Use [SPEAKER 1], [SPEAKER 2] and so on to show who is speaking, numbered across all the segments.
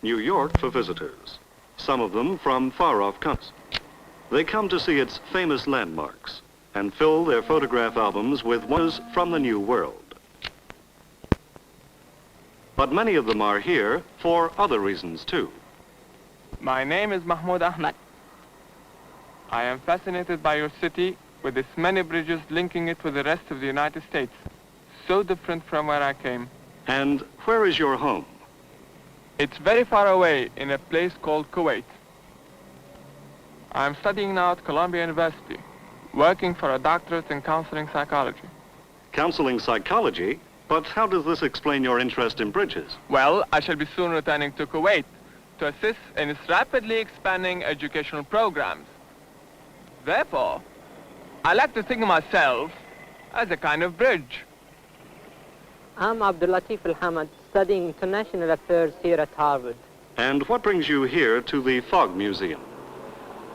[SPEAKER 1] New York for visitors, some of them from far-off countries. They come to see its famous landmarks and fill their photograph albums with wonders from the New World. But many of them are here for other reasons too.
[SPEAKER 2] My name is Mahmoud Ahmed. I am fascinated by your city with its many bridges linking it with the rest of the United States. So different from where I came.
[SPEAKER 1] And where is your home?
[SPEAKER 2] It's very far away in a place called Kuwait. I'm studying now at Columbia University, working for a doctorate in counseling psychology.
[SPEAKER 1] Counseling psychology? But how does this explain your interest in bridges?
[SPEAKER 2] Well, I shall be soon returning to Kuwait to assist in its rapidly expanding educational programs. Therefore, I like to think of myself as a kind of bridge.
[SPEAKER 3] I'm Abdul Latif Al-Hamad, studying international affairs here at Harvard.
[SPEAKER 1] And what brings you here to the Fog Museum?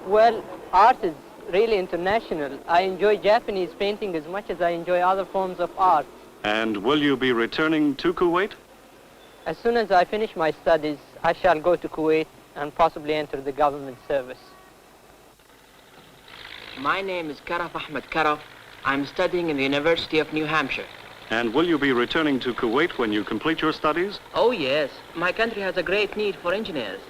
[SPEAKER 3] Well, art is really international. I enjoy Japanese painting as much as I enjoy other forms of art.
[SPEAKER 1] And will you be returning to Kuwait?
[SPEAKER 3] As soon as I finish my studies, I shall go to Kuwait and possibly enter the government service.
[SPEAKER 4] My name is Karaf Ahmed Karaf. I'm studying in the University of New Hampshire.
[SPEAKER 1] And will you be returning to Kuwait when you complete your studies?
[SPEAKER 4] Oh, yes. My country has a great need for engineers.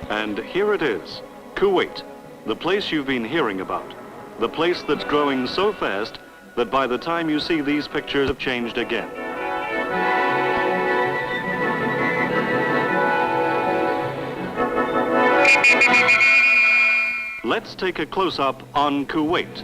[SPEAKER 1] And here it is, Kuwait, the place you've been hearing about. The place that's growing so fast that by the time you see these pictures have changed again. Let's take a close-up on Kuwait.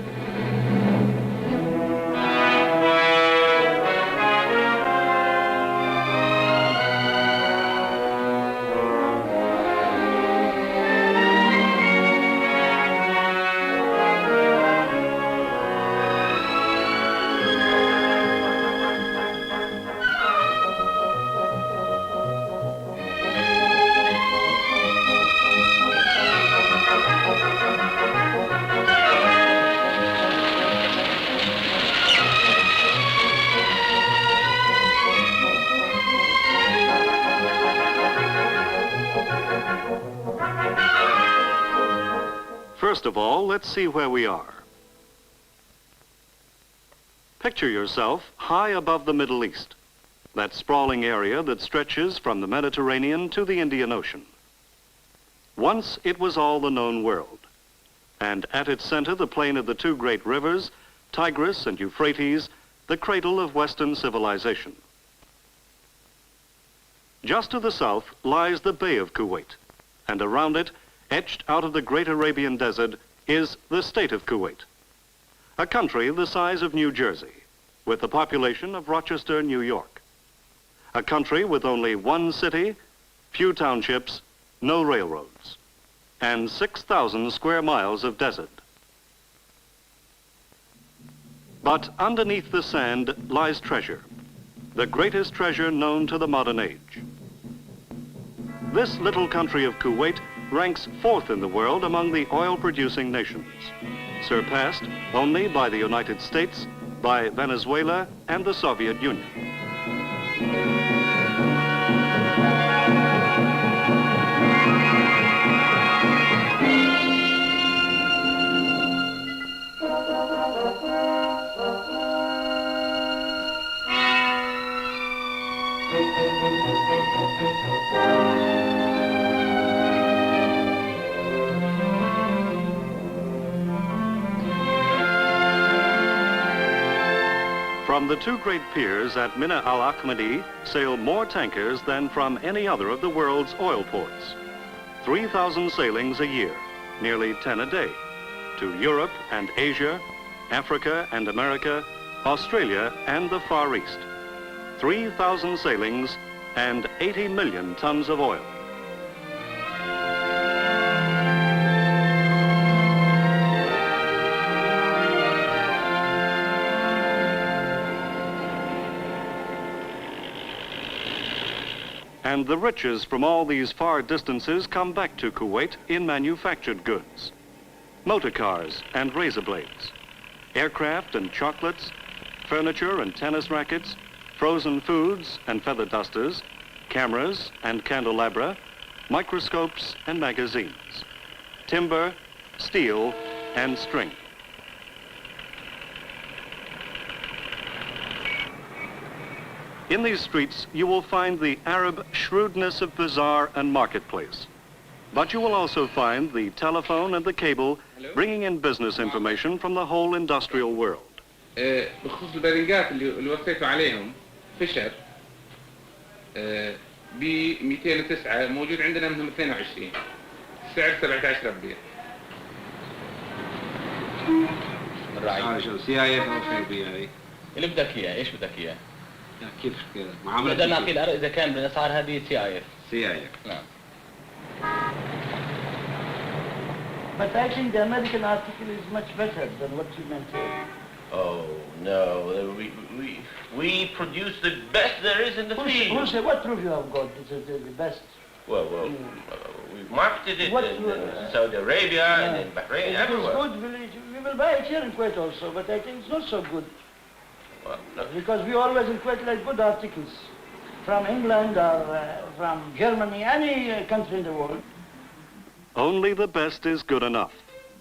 [SPEAKER 1] First of all, let's see where we are. Picture yourself high above the Middle East, that sprawling area that stretches from the Mediterranean to the Indian Ocean. Once it was all the known world, and at its center the plain of the two great rivers, Tigris and Euphrates, the cradle of Western civilization. Just to the south lies the Bay of Kuwait, and around it, etched out of the great Arabian desert, is the state of Kuwait, a country the size of New Jersey, with the population of Rochester, New York. A country with only one city, few townships, no railroads, and 6,000 square miles of desert. But underneath the sand lies treasure, the greatest treasure known to the modern age. This little country of Kuwait ranks fourth in the world among the oil-producing nations, surpassed only by the United States, by Venezuela, and the Soviet Union. From the two great piers at Mina Al Ahmadi sail more tankers than from any other of the world's oil ports. 3,000 sailings a year, nearly 10 a day, to Europe and Asia, Africa and America, Australia and the Far East. 3,000 sailings and 80 million tons of oil. And the riches from all these far distances come back to Kuwait in manufactured goods. Motor cars and razor blades, aircraft and chocolates, furniture and tennis rackets, frozen foods and feather dusters, cameras and candelabra, microscopes and magazines, timber, steel and string. In these streets, you will find the Arab shrewdness of bazaar and marketplace. But you will also find the telephone and the cable bringing in business information from the whole industrial world.
[SPEAKER 5] بخصوص البرنجات اللي وصيتوا عليهم فيشر ب 209 موجود عندنا منهم 22 السعر 17 ربيع.
[SPEAKER 6] الرأي شو CIA او FBI
[SPEAKER 7] اللي بدك اياه ايش بدك اياه؟
[SPEAKER 6] كيف كده معاملة
[SPEAKER 7] بدنا نعطي العرق اذا كان بالاسعار هذه CIA. نعم.
[SPEAKER 8] But I think the American article is much better than what you mentioned.
[SPEAKER 7] Oh no, we produce the best there is in the field.
[SPEAKER 8] Who said, what proof you have got? This is the best.
[SPEAKER 7] Well, we've marketed it in Saudi Arabia and in Bahrain, everywhere.
[SPEAKER 8] It's good. We will buy it here in Kuwait also, but I think it's not so good.
[SPEAKER 7] Well, no.
[SPEAKER 8] Because we always in Kuwait like good articles from England or from Germany, any country in the world.
[SPEAKER 1] Only the best is good enough,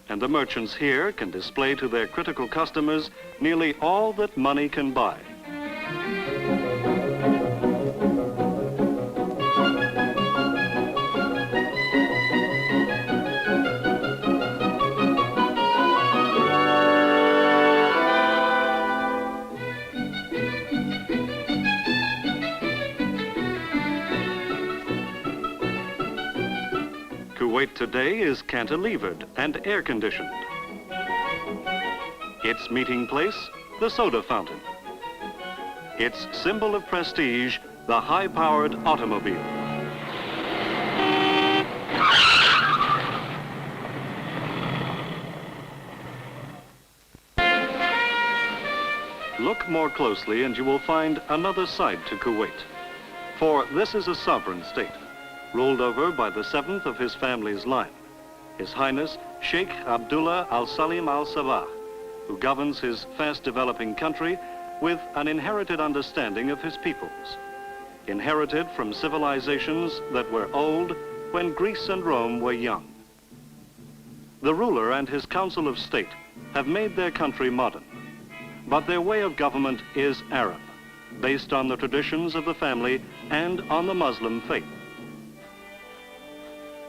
[SPEAKER 1] and the merchants here can display to their critical customers nearly all that money can buy. Kuwait today is cantilevered and air-conditioned. Its meeting place, the soda fountain. Its symbol of prestige, the high-powered automobile. Look more closely and you will find another side to Kuwait. For this is a sovereign state, ruled over by the seventh of his family's line, His Highness Sheikh Abdullah Al-Salim Al-Sabah, who governs his fast-developing country with an inherited understanding of his peoples, inherited from civilizations that were old when Greece and Rome were young. The ruler and his Council of State have made their country modern, but their way of government is Arab, based on the traditions of the family and on the Muslim faith.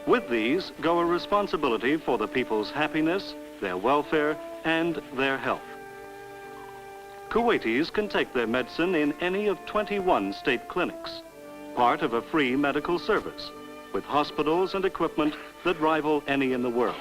[SPEAKER 1] With these go a responsibility for the people's happiness, their welfare, and their health. Kuwaitis can take their medicine in any of 21 state clinics, part of a free medical service, with hospitals and equipment that rival any in the world.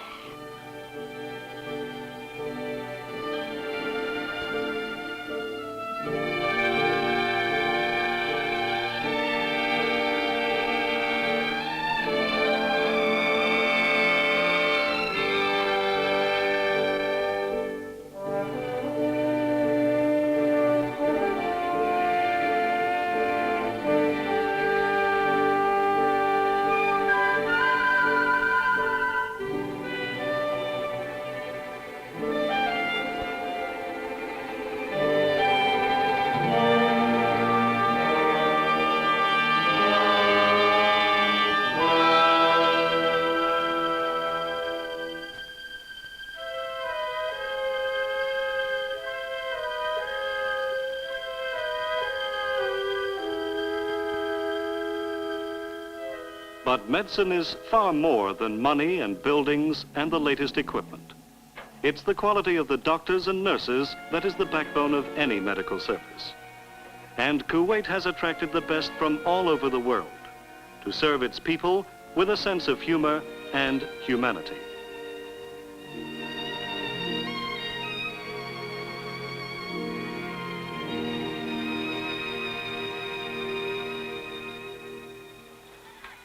[SPEAKER 1] But medicine is far more than money and buildings and the latest equipment. It's the quality of the doctors and nurses that is the backbone of any medical service. And Kuwait has attracted the best from all over the world to serve its people with a sense of humor and humanity.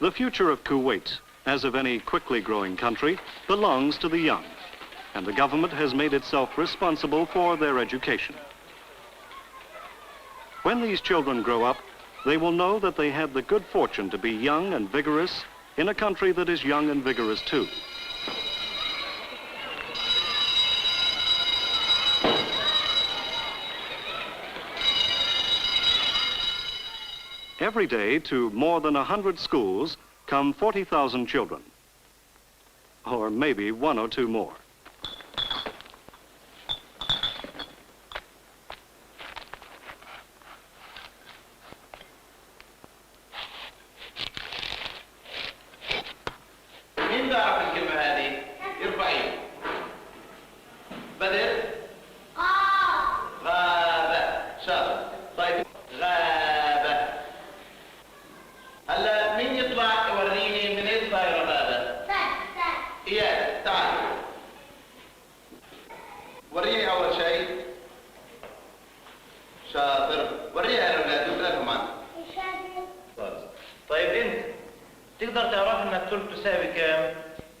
[SPEAKER 1] The future of Kuwait, as of any quickly growing country, belongs to the young, and the government has made itself responsible for their education. When these children grow up, they will know that they had the good fortune to be young and vigorous in a country that is young and vigorous too. Every day to more than 100 schools come 40,000 children, or maybe one or two more.
[SPEAKER 7] مين بيعرف الكلمة هذه؟ يرفع ايده. بدر؟ غابة. شاطر. طيب غابة. هلا مين يطلع يوريني من ايش صايرة غابة؟ إياد تعال. وريني أول شيء. شاطر. وريها للأولاد وكلهم معنا. طيب أنت تقدر تعرف إن الثلث تساوي كم؟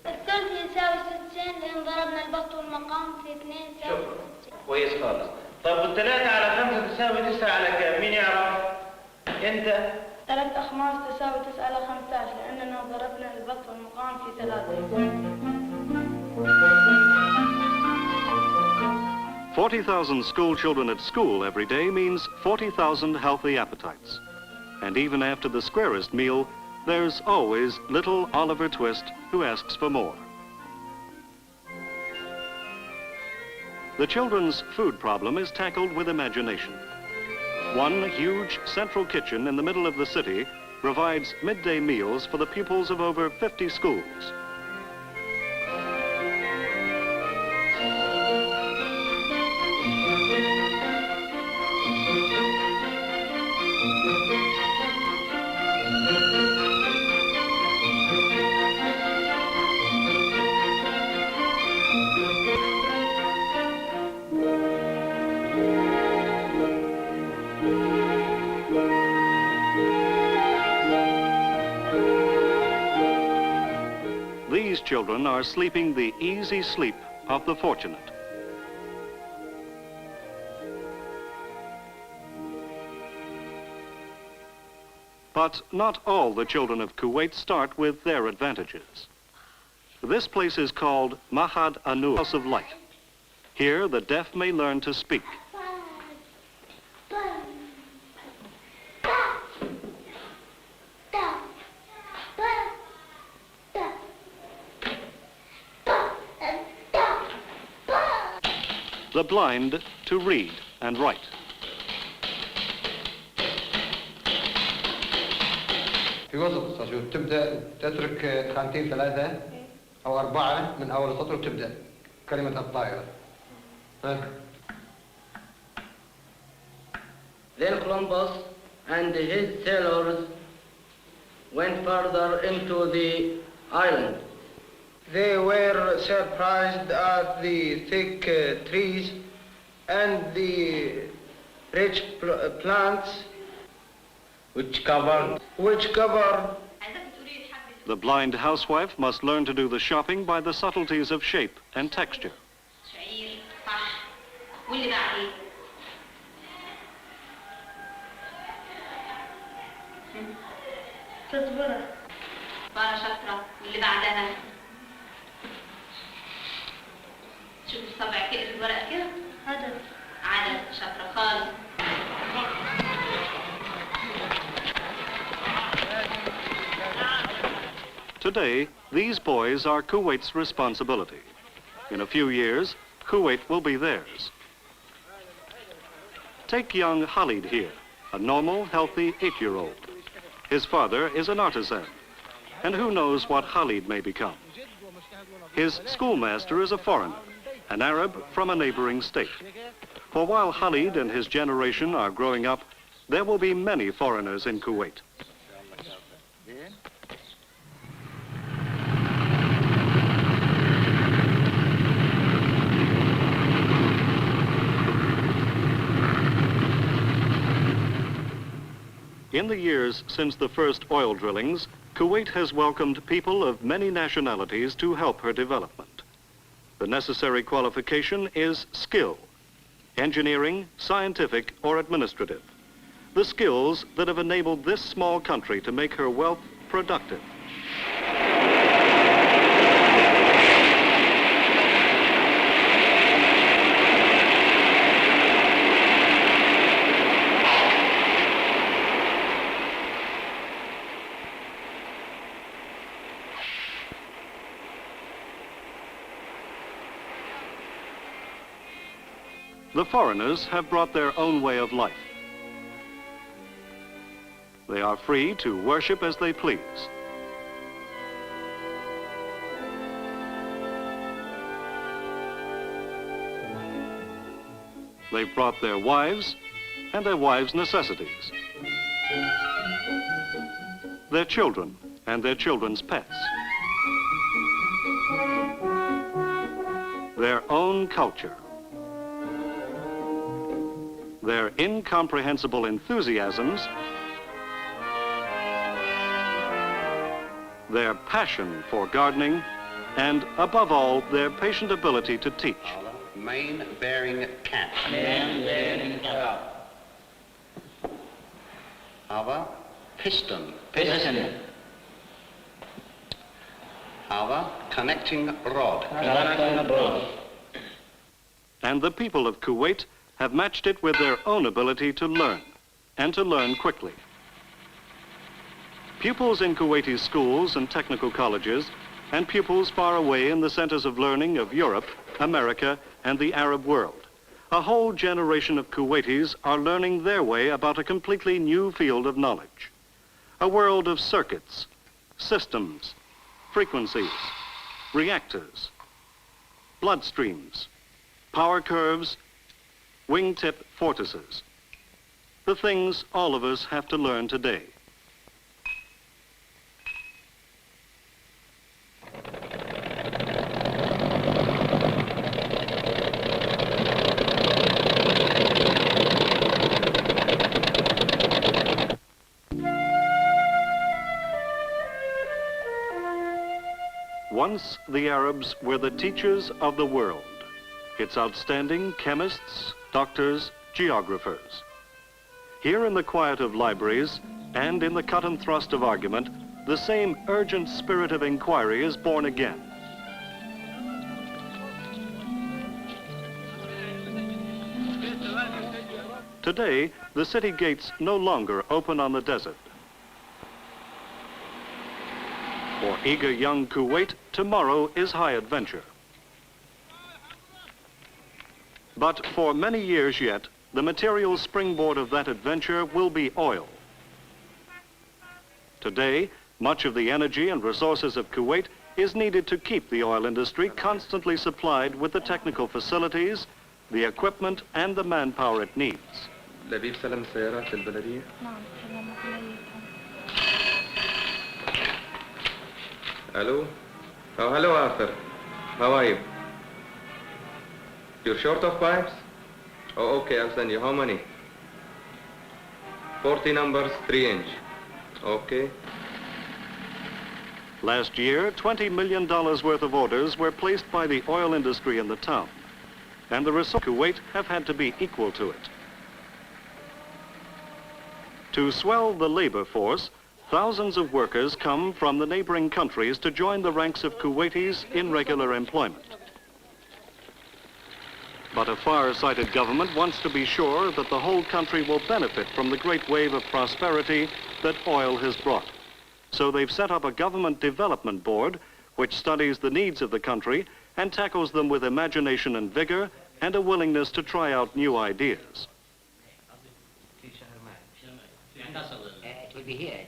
[SPEAKER 9] الثلث يساوي 60 لأن ضربنا البسط والمقام في 2 يساوي 60.
[SPEAKER 7] كويس خالص. طيب والثلاثة على 5 تساوي 9 على كم؟ مين يعرف؟ أنت؟
[SPEAKER 9] 3 أخماس تساوي 9 على 15 لأننا ضربنا البسط والمقام في 3.
[SPEAKER 1] 40,000 school children at school every day means 40,000 healthy appetites. And even after the squarest meal, there's always little Oliver Twist who asks for more. The children's food problem is tackled with imagination. One huge central kitchen in the middle of the city provides midday meals for the pupils of over 50 schools. These children are sleeping the easy sleep of the fortunate. But not all the children of Kuwait start with their advantages. This place is called Mahad Anur, House of Light. Here the deaf may learn to speak. The blind to read and write.
[SPEAKER 6] في وسط السطر تبدأ تترك خانتين 3 أو 4 من أول السطر وتبدأ كلمة الطائرة.
[SPEAKER 4] Then Columbus and his sailors went further into the island.
[SPEAKER 10] They were surprised at the thick trees and the rich plants
[SPEAKER 7] which covered.
[SPEAKER 1] The blind housewife must learn to do the shopping by the subtleties of shape and texture.
[SPEAKER 9] شوف الصبع كده في الورقة كده عدد شاطرة خالص.
[SPEAKER 1] Today, these boys are Kuwait's responsibility. In a few years, Kuwait will be theirs. Take young Khalid here, a normal, healthy 8-year-old. His father is an artisan, and who knows what Khalid may become. His schoolmaster is a foreigner, an Arab from a neighboring state. For while Khalid and his generation are growing up, there will be many foreigners in Kuwait. In the years since the first oil drillings, Kuwait has welcomed people of many nationalities to help her development. The necessary qualification is skill, engineering, scientific, or administrative. The skills that have enabled this small country to make her wealth productive. The foreigners have brought their own way of life. They are free to worship as they please. They've brought their wives and their wives' necessities, their children and their children's pets, their own culture, their incomprehensible enthusiasms, their passion for gardening, and above all, their patient ability to teach.
[SPEAKER 11] Mane-bearing cat.
[SPEAKER 8] Mane-bearing cat.
[SPEAKER 11] Our piston.
[SPEAKER 8] Piston.
[SPEAKER 11] Our connecting rod.
[SPEAKER 8] Connecting rod.
[SPEAKER 1] And the people of Kuwait have matched it with their own ability to learn, and to learn quickly. Pupils in Kuwaiti schools and technical colleges, and pupils far away in the centers of learning of Europe, America, and the Arab world. A whole generation of Kuwaitis are learning their way about a completely new field of knowledge. A world of circuits, systems, frequencies, reactors, bloodstreams, power curves, wingtip vortices. The things all of us have to learn today. Once the Arabs were the teachers of the world, its outstanding chemists, doctors, geographers. Here in the quiet of libraries and in the cut and thrust of argument, the same urgent spirit of inquiry is born again. Today, the city gates no longer open on the desert. For eager young Kuwait, tomorrow is high adventure. But for many years yet, the material springboard of that adventure will be oil. Today, much of the energy and resources of Kuwait is needed to keep the oil industry constantly supplied with the technical facilities, the equipment, and the manpower it needs.
[SPEAKER 12] لبيب سلم السيارات البلدية؟
[SPEAKER 9] نعم سلم البلدية.
[SPEAKER 12] Hello? Oh, hello, Arthur. How are you? You're short of pipes? Oh, okay, I'll send you. How many? 40 numbers, 3-inch. Okay.
[SPEAKER 1] Last year, $20 million worth of orders were placed by the oil industry in the town, and the resources of Kuwait have had to be equal to it. To swell the labor force, thousands of workers come from the neighboring countries to join the ranks of Kuwaitis in regular employment. But a far-sighted government wants to be sure that the whole country will benefit from the great wave of prosperity that oil has brought. So they've set up a government development board which studies the needs of the country and tackles them with imagination and vigor and a willingness to try out new ideas.
[SPEAKER 11] It will be here.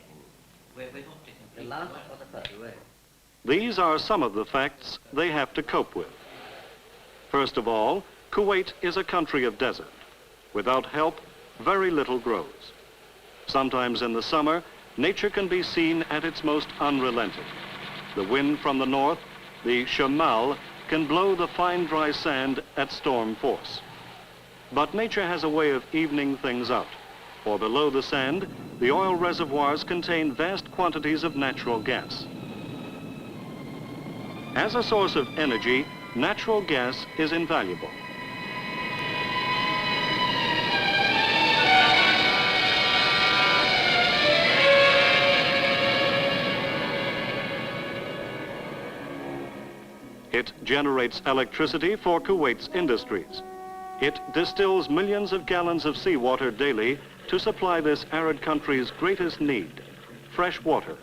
[SPEAKER 11] The last or the first?
[SPEAKER 1] These are some of the facts they have to cope with. First of all, Kuwait is a country of desert. Without help, very little grows. Sometimes in the summer, nature can be seen at its most unrelenting. The wind from the north, the shamal, can blow the fine dry sand at storm force. But nature has a way of evening things out. For below the sand, the oil reservoirs contain vast quantities of natural gas. As a source of energy, natural gas is invaluable. It generates electricity for Kuwait's industries. It distills millions of gallons of seawater daily to supply this arid country's greatest need, fresh water.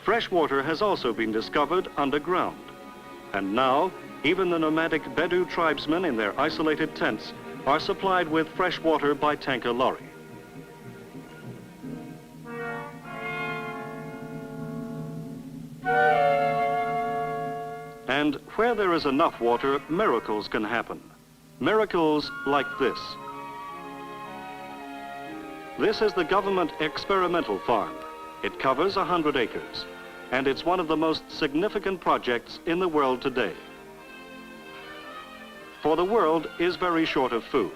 [SPEAKER 1] Fresh water has also been discovered underground. And now, even the nomadic Bedou tribesmen in their isolated tents are supplied with fresh water by tanker lorry. And where there is enough water, miracles can happen. Miracles like this. This is the government experimental farm. It covers 100 acres, and it's one of the most significant projects in the world today. For the world is very short of food.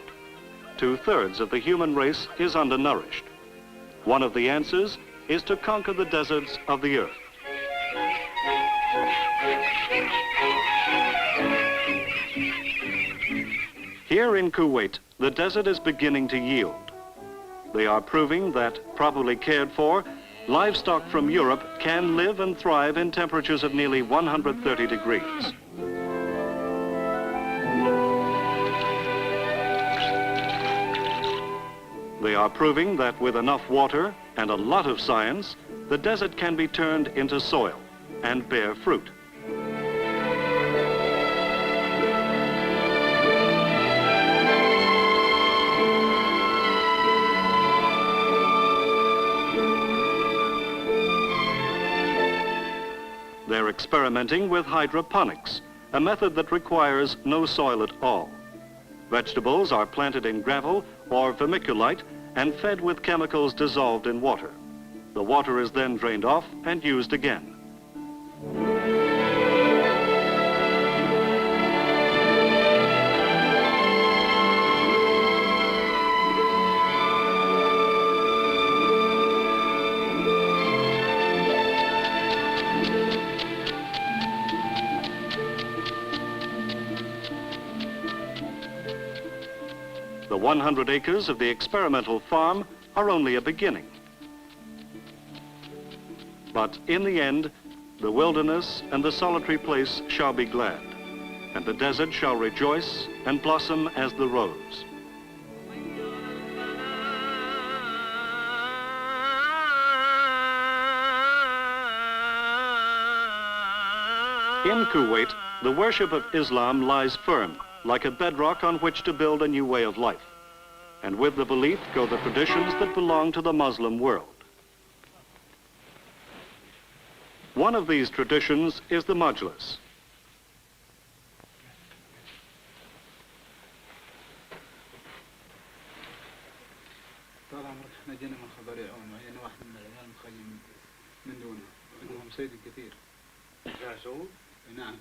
[SPEAKER 1] 2/3 of the human race is undernourished. One of the answers is to conquer the deserts of the earth. Here in Kuwait, the desert is beginning to yield. They are proving that, properly cared for, livestock from Europe can live and thrive in temperatures of nearly 130 degrees. They are proving that with enough water and a lot of science, the desert can be turned into soil and bear fruit. They're experimenting with hydroponics, a method that requires no soil at all. Vegetables are planted in gravel or vermiculite and fed with chemicals dissolved in water. The water is then drained off and used again. The 100 acres of the experimental farm are only a beginning. But in the end, the wilderness and the solitary place shall be glad, and the desert shall rejoice and blossom as the rose. In Kuwait, the worship of Islam lies firm, like a bedrock on which to build a new way of life. And with the belief go the traditions that belong to the Muslim world. One of these traditions is the Majlis.
[SPEAKER 13] طال عمرك احنا جينا من خبر يعون وهي واحد من العيال مخيم من دونه وعندهم صيد كثير. نعم.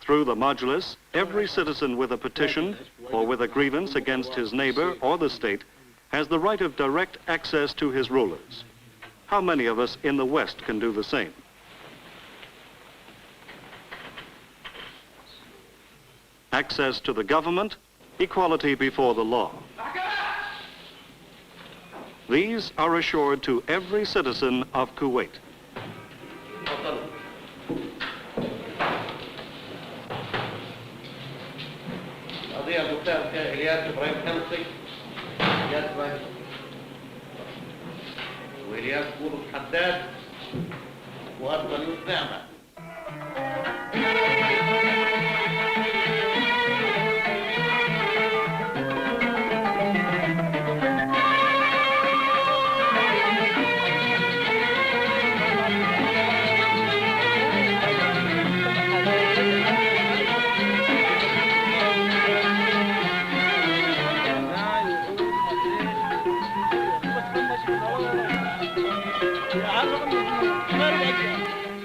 [SPEAKER 1] Through the Majlis, every citizen with a petition or with a grievance against his neighbor or the state has the right of direct access to his rulers. How many of us in the West can do the same? Access to the government, equality before the law. These are assured to every citizen of Kuwait.
[SPEAKER 7] والياس بورو الحداد وأفضل يوسف نعمة.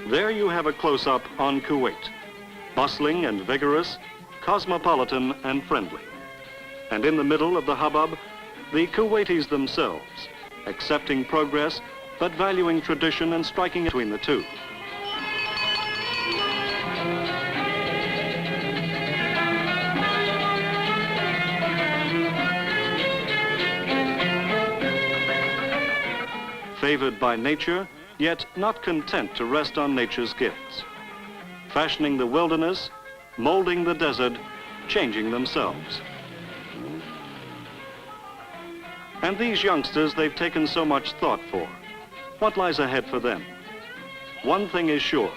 [SPEAKER 1] There you have a close-up on Kuwait, bustling and vigorous, cosmopolitan and friendly. And in the middle of the hubbub, the Kuwaitis themselves, accepting progress, but valuing tradition and striking between the two. Favored by nature, yet not content to rest on nature's gifts. Fashioning the wilderness, molding the desert, changing themselves. And these youngsters they've taken so much thought for. What lies ahead for them? One thing is sure,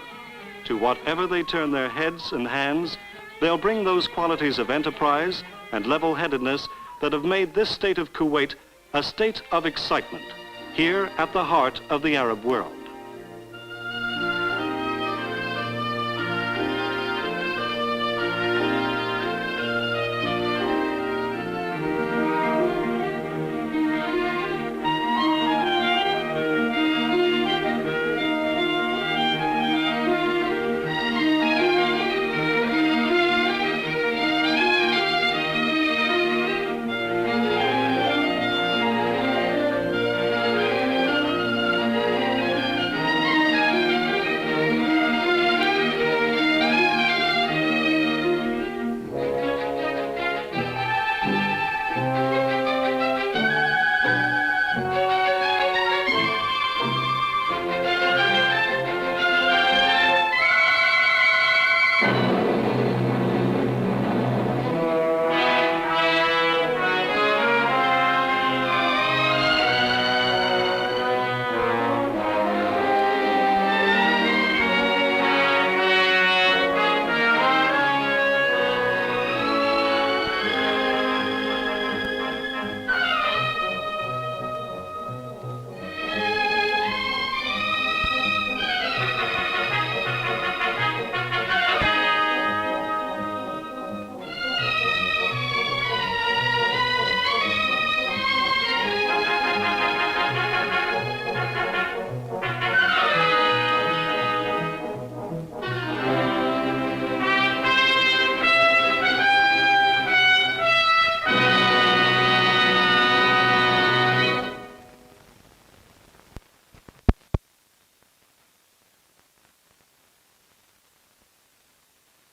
[SPEAKER 1] to whatever they turn their heads and hands, they'll bring those qualities of enterprise, and level-headedness that have made this state of Kuwait a state of excitement, here at the heart of the Arab world.